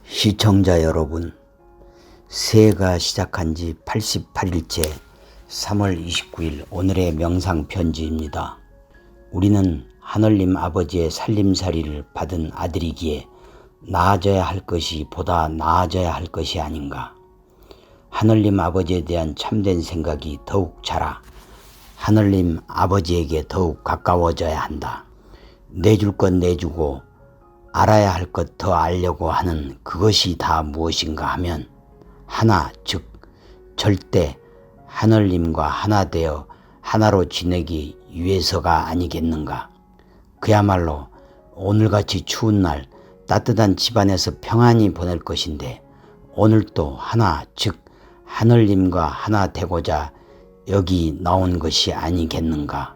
시청자 여러분, 새해가 시작한 지 88일째 3월 29일 오늘의 명상 편지입니다. 우리는 하늘님 아버지의 살림살이를 받은 아들이기에 나아져야 할 것이 보다 나아져야 할 것이 아닌가. 하늘님 아버지에 대한 참된 생각이 더욱 자라 하늘님 아버지에게 더욱 가까워져야 한다. 내줄 것 내주고 알아야 할 것 더 알려고 하는 그것이 다 무엇인가 하면 하나, 즉 절대 하늘님과 하나 되어 하나로 지내기 위해서가 아니겠는가. 그야말로 오늘같이 추운 날 따뜻한 집안에서 평안히 보낼 것인데 오늘도 하나, 즉 하늘님과 하나 되고자 여기 나온 것이 아니겠는가.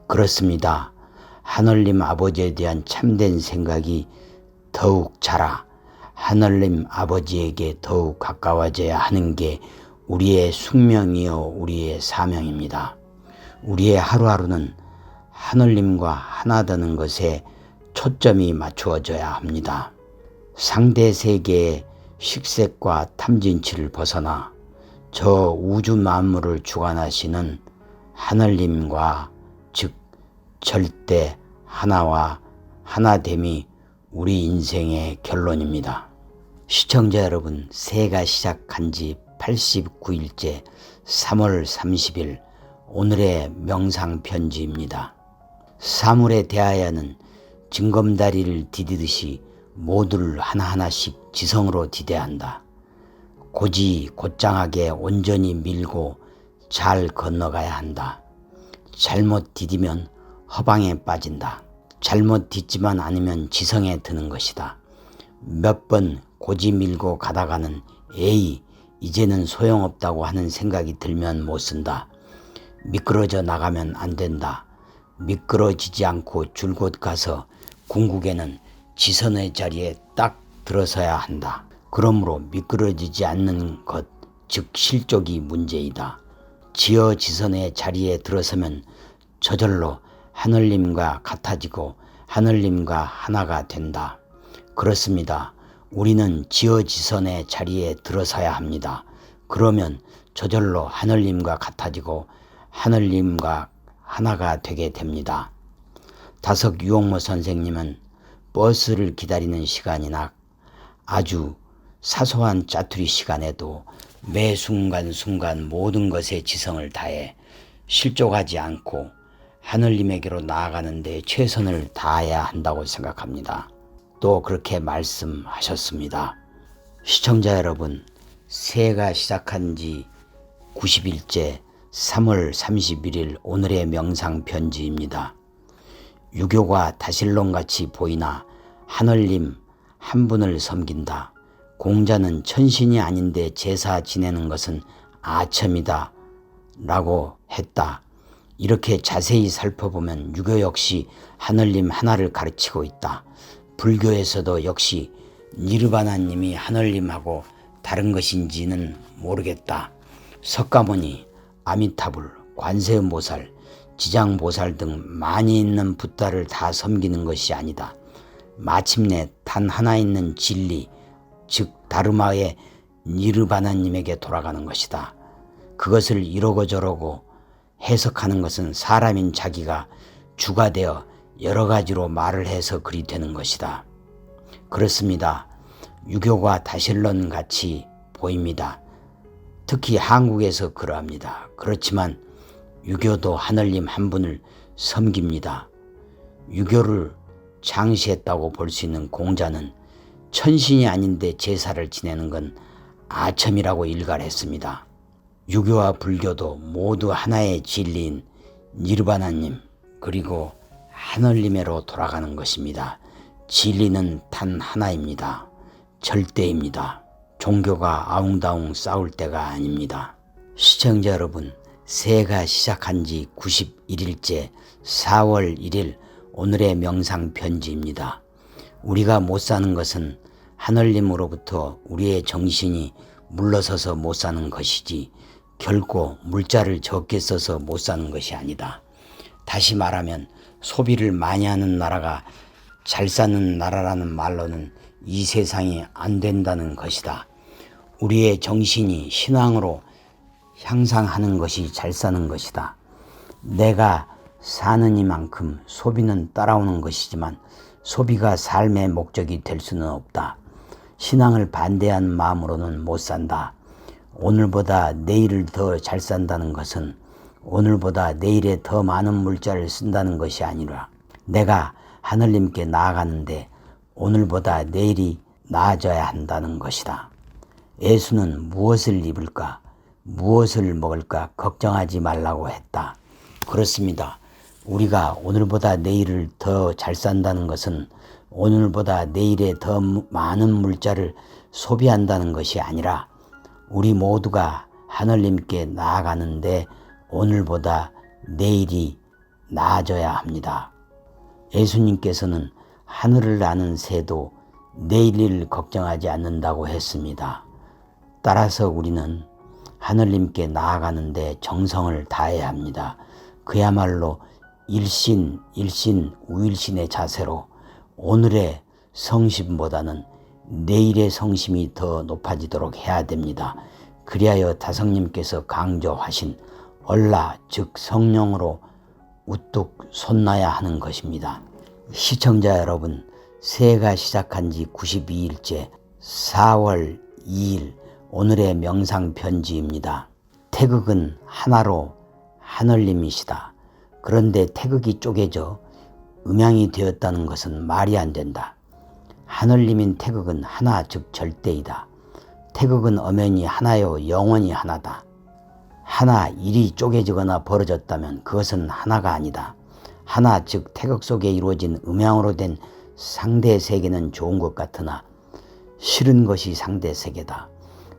그렇습니다. 하늘님 아버지에 대한 참된 생각이 더욱 자라 하늘님 아버지에게 더욱 가까워져야 하는 게 우리의 숙명이요 우리의 사명입니다. 우리의 하루하루는 하늘님과 하나 되는 것에 초점이 맞추어져야 합니다. 상대 세계의 식색과 탐진치를 벗어나 저 우주 만물을 주관하시는 하늘님과 즉 절대 하나와 하나됨이 우리 인생의 결론입니다. 시청자 여러분, 새해가 시작한 지 89일째 3월 30일 오늘의 명상 편지입니다. 사물에 대하여는 징검다리를 디디듯이 모두를 하나하나씩 지성으로 디뎌야 한다. 고지 곧장하게 온전히 밀고 잘 건너가야 한다. 잘못 디디면 허방에 빠진다. 잘못 딛지만 않으면 지성에 드는 것이다. 몇 번 고지 밀고 가다가는 에이 이제는 소용없다고 하는 생각이 들면 못 쓴다. 미끄러져 나가면 안 된다. 미끄러지지 않고 줄곧 가서 궁극에는 지선의 자리에 딱 들어서야 한다. 그러므로 미끄러지지 않는 것, 즉 실족이 문제이다. 지어 지선의 자리에 들어서면 저절로 하늘님과 같아지고 하늘님과 하나가 된다. 그렇습니다. 우리는 지어지선의 자리에 들어서야 합니다. 그러면 저절로 하늘님과 같아지고 하늘님과 하나가 되게 됩니다. 다석 유옥모 선생님은 버스를 기다리는 시간이나 아주 사소한 짜투리 시간에도 매 순간순간 모든 것에 지성을 다해 실족하지 않고 하늘님에게로 나아가는 데 최선을 다해야 한다고 생각합니다. 또 그렇게 말씀하셨습니다. 시청자 여러분, 새해가 시작한 지 90일째 3월 31일 오늘의 명상 편지입니다. 유교가 다실론같이 보이나 하늘님 한 분을 섬긴다. 공자는 천신이 아닌데 제사 지내는 것은 아첨이다 라고 했다. 이렇게 자세히 살펴보면 유교 역시 하늘님 하나를 가르치고 있다. 불교에서도 역시 니르바나님이 하늘님하고 다른 것인지는 모르겠다. 석가모니, 아미타불, 관세음보살, 지장보살 등 많이 있는 붓다를 다 섬기는 것이 아니다. 마침내 단 하나 있는 진리, 즉 다르마의 니르바나님에게 돌아가는 것이다. 그것을 이러고 저러고 해석하는 것은 사람인 자기가 주가 되어 여러 가지로 말을 해서 그리 되는 것이다. 그렇습니다. 유교가 다실론 같이 보입니다. 특히 한국에서 그러합니다. 그렇지만 유교도 하늘님 한 분을 섬깁니다. 유교를 창시했다고 볼 수 있는 공자는 천신이 아닌데 제사를 지내는 건 아첨이라고 일갈했습니다. 유교와 불교도 모두 하나의 진리인 니르바나님 그리고 하늘님으로 돌아가는 것입니다. 진리는 단 하나입니다. 절대입니다. 종교가 아웅다웅 싸울 때가 아닙니다. 시청자 여러분, 새해가 시작한 지 91일째 4월 1일 오늘의 명상 편지입니다. 우리가 못 사는 것은 하늘님으로부터 우리의 정신이 물러서서 못 사는 것이지 결코 물자를 적게 써서 못 사는 것이 아니다. 다시 말하면 소비를 많이 하는 나라가 잘 사는 나라라는 말로는 이 세상이 안 된다는 것이다. 우리의 정신이 신앙으로 향상하는 것이 잘 사는 것이다. 내가 사는 이만큼 소비는 따라오는 것이지만 소비가 삶의 목적이 될 수는 없다. 신앙을 반대하는 마음으로는 못 산다. 오늘보다 내일을 더 잘 산다는 것은 오늘보다 내일에 더 많은 물자를 쓴다는 것이 아니라 내가 하늘님께 나아가는데 오늘보다 내일이 나아져야 한다는 것이다. 예수는 무엇을 입을까, 무엇을 먹을까 걱정하지 말라고 했다. 그렇습니다. 우리가 오늘보다 내일을 더 잘 산다는 것은 오늘보다 내일에 더 많은 물자를 소비한다는 것이 아니라 우리 모두가 하늘님께 나아가는데 오늘보다 내일이 나아져야 합니다. 예수님께서는 하늘을 나는 새도 내일을 걱정하지 않는다고 했습니다. 따라서 우리는 하늘님께 나아가는데 정성을 다해야 합니다. 그야말로 일신, 우일신의 자세로 오늘의 성심보다는 내일의 성심이 더 높아지도록 해야 됩니다. 그리하여 다성님께서 강조하신 얼라 즉 성령으로 우뚝 솟나야 하는 것입니다. 시청자 여러분, 새해가 시작한 지 92일째 4월 2일 오늘의 명상 편지입니다. 태극은 하나로 하늘님이시다. 그런데 태극이 쪼개져 음양이 되었다는 것은 말이 안 된다. 하늘님인 태극은 하나 즉 절대이다. 태극은 엄연히 하나요 영원히 하나다. 하나 일이 쪼개지거나 벌어졌다면 그것은 하나가 아니다. 하나 즉 태극 속에 이루어진 음양으로 된 상대 세계는 좋은 것 같으나 싫은 것이 상대 세계다.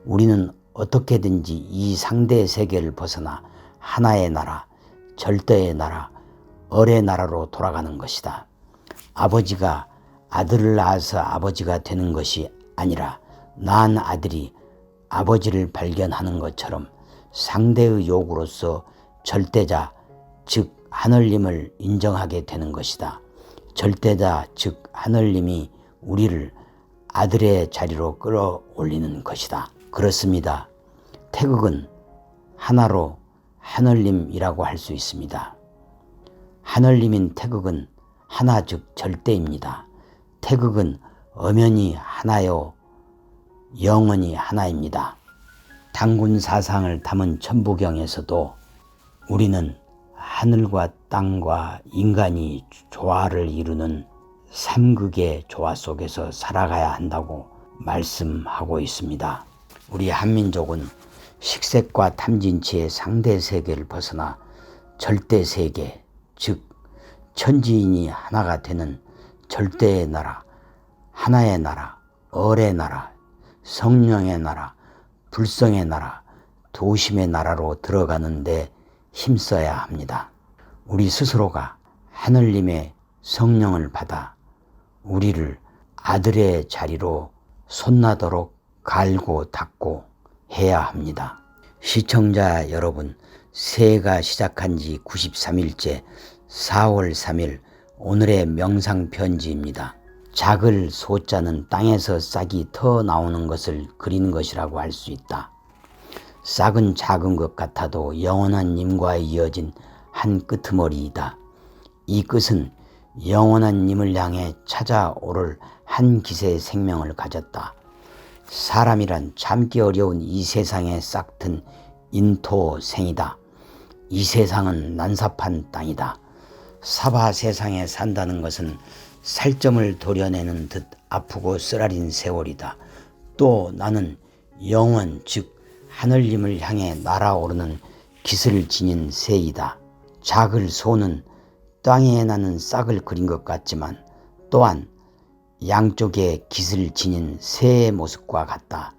우리는 어떻게든지 이 상대 세계를 벗어나 하나의 나라, 절대의 나라, 을의 나라로 돌아가는 것이다. 아버지가 아들을 낳아서 아버지가 되는 것이 아니라 낳은 아들이 아버지를 발견하는 것처럼 상대의 요구로서 절대자 즉 하늘님을 인정하게 되는 것이다. 절대자 즉 하늘님이 우리를 아들의 자리로 끌어올리는 것이다. 그렇습니다. 태극은 하나로 하늘님이라고 할 수 있습니다. 하늘님인 태극은 하나 즉 절대입니다. 태극은 엄연히 하나요 영원히 하나입니다. 단군 사상을 담은 천부경에서도 우리는 하늘과 땅과 인간이 조화를 이루는 삼극의 조화 속에서 살아가야 한다고 말씀하고 있습니다. 우리 한민족은 식색과 탐진치의 상대 세계를 벗어나 절대 세계, 즉 천지인이 하나가 되는 절대의 나라, 하나의 나라, 을의 나라, 성령의 나라, 불성의 나라, 도심의 나라로 들어가는데 힘써야 합니다. 우리 스스로가 하늘님의 성령을 받아 우리를 아들의 자리로 솟나도록 갈고 닦고 해야 합니다. 시청자 여러분, 새해가 시작한 지 93일째 4월 3일 오늘의 명상 편지입니다. 작을 소자는 땅에서 싹이 터 나오는 것을 그리는 것이라고 할 수 있다. 싹은 작은 것 같아도 영원한 님과 이어진 한 끄트머리이다. 이 끝은 영원한 님을 향해 찾아오를 한 기세의 생명을 가졌다. 사람이란 참기 어려운 이 세상에 싹튼 인토생이다. 이 세상은 난삽한 땅이다. 사바 세상에 산다는 것은 살점을 도려내는 듯 아프고 쓰라린 세월이다. 또 나는 영원 즉 하늘님을 향해 날아오르는 깃을 지닌 새이다. 작을 소는 땅에 나는 싹을 그린 것 같지만 또한 양쪽에 깃을 지닌 새의 모습과 같다.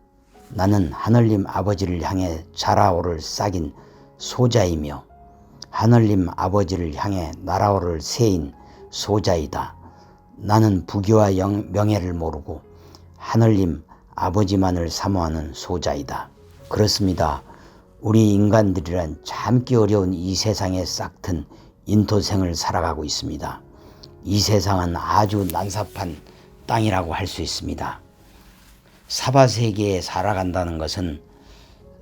나는 하늘님 아버지를 향해 자라오를 싹인 소자이며 하늘님 아버지를 향해 날아오를 새인 소자이다. 나는 부귀와 명예를 모르고 하늘님 아버지만을 사모하는 소자이다. 그렇습니다. 우리 인간들이란 참기 어려운 이 세상에 싹튼 인토생을 살아가고 있습니다. 이 세상은 아주 난삽한 땅이라고 할 수 있습니다. 사바세계에 살아간다는 것은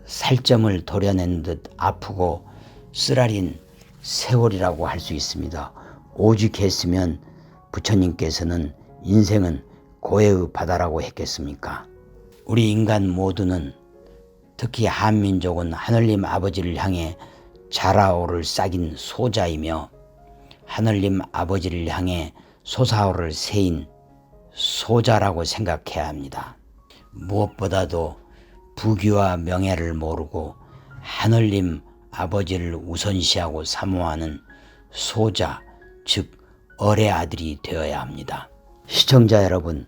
살점을 도려낸 듯 아프고 쓰라린 세월이라고 할 수 있습니다. 오직 했으면 부처님께서는 인생은 고해의 바다라고 했겠습니까? 우리 인간 모두는, 특히 한민족은 하늘님 아버지를 향해 자라오를 싹인 소자이며 하늘님 아버지를 향해 솟아오를 새인 소자라고 생각해야 합니다. 무엇보다도 부귀와 명예를 모르고 하늘님 아버지를 우선시하고 사모하는 소자, 즉 어의 아들이 되어야 합니다. 시청자 여러분,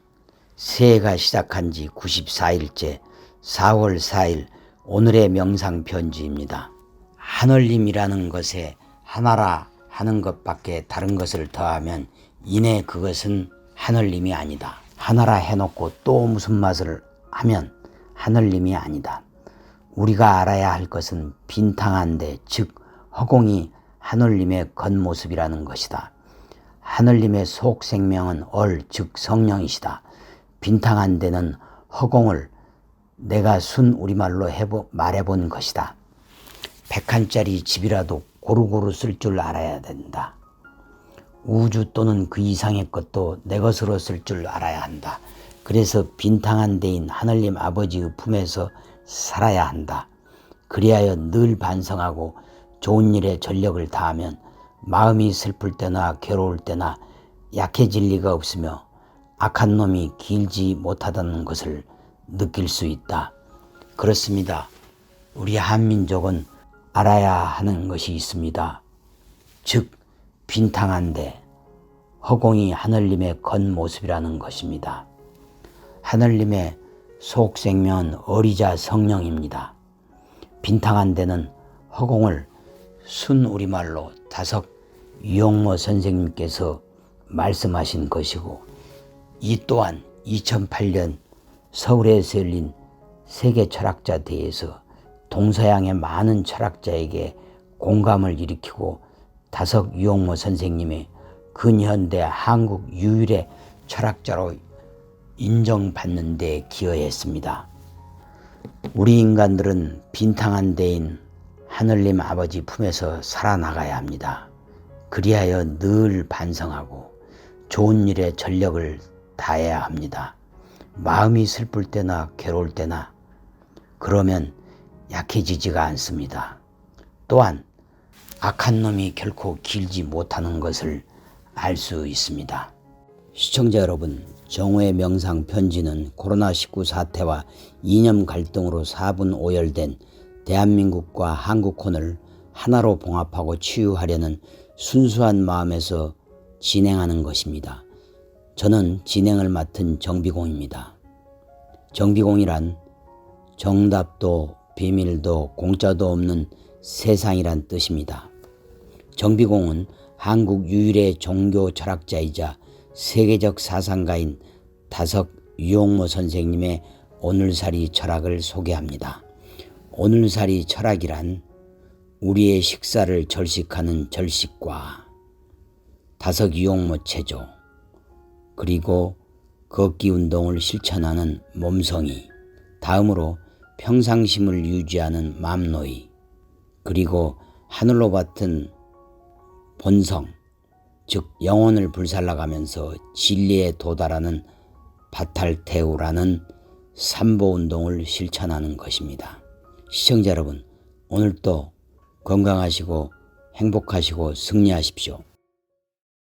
새해가 시작한 지 94일째 4월 4일 오늘의 명상 편지입니다. 하늘님이라는 것에 하나라 하는 것밖에 다른 것을 더하면 이내 그것은 하늘님이 아니다. 하나라 해놓고 또 무슨 맛을 하면 하늘님이 아니다. 우리가 알아야 할 것은 빈탕한데, 즉 허공이 하늘님의 겉모습이라는 것이다. 하늘님의 속생명은 즉 성령이시다. 빈탕한 데는 허공을 내가 순 우리말로 말해본 것이다. 100칸짜리 집이라도 고루고루 쓸 줄 알아야 된다. 우주 또는 그 이상의 것도 내 것으로 쓸 줄 알아야 한다. 그래서 빈탕한 데인 하늘님 아버지의 품에서 살아야 한다. 그리하여 늘 반성하고 좋은 일에 전력을 다하면 마음이 슬플 때나 괴로울 때나 약해질 리가 없으며 악한 놈이 길지 못하다는 것을 느낄 수 있다. 그렇습니다. 우리 한민족은 알아야 하는 것이 있습니다. 즉 빈탕한데 허공이 하늘님의 겉모습이라는 것입니다. 하늘님의 속생명은 어리자 성령입니다. 빈탕한 데는 허공을 순 우리말로 다석 유용모 선생님께서 말씀하신 것이고, 이 또한 2008년 서울에서 열린 세계 철학자 대회에서 동서양의 많은 철학자에게 공감을 일으키고 다석 유용모 선생님의 근현대 한국 유일의 철학자로 인정받는 데 기여했습니다. 우리 인간들은 빈탕한 데인 하늘님 아버지 품에서 살아나가야 합니다. 그리하여 늘 반성하고 좋은 일에 전력을 다해야 합니다. 마음이 슬플 때나 괴로울 때나 그러면 약해지지가 않습니다. 또한 악한 놈이 결코 길지 못하는 것을 알 수 있습니다. 시청자 여러분, 정오의 명상 편지는 코로나19 사태와 이념 갈등으로 4분 오열된 대한민국과 한국혼을 하나로 봉합하고 치유하려는 순수한 마음에서 진행하는 것입니다. 저는 진행을 맡은 정비공입니다. 정비공이란 정답도 비밀도 공짜도 없는 세상이란 뜻입니다. 정비공은 한국 유일의 종교 철학자이자 세계적 사상가인 다석 유용모 선생님의 오늘살이 철학을 소개합니다. 오늘살이 철학이란 우리의 식사를 절식하는 절식과 다석 유용모 체조, 그리고 걷기 운동을 실천하는 몸성이, 다음으로 평상심을 유지하는 맘노이, 그리고 하늘로 같은 본성, 즉 영혼을 불살라가면서 진리에 도달하는 바탈테우라는 삼보 운동을 실천하는 것입니다. 시청자 여러분, 오늘도 건강하시고 행복하시고 승리하십시오.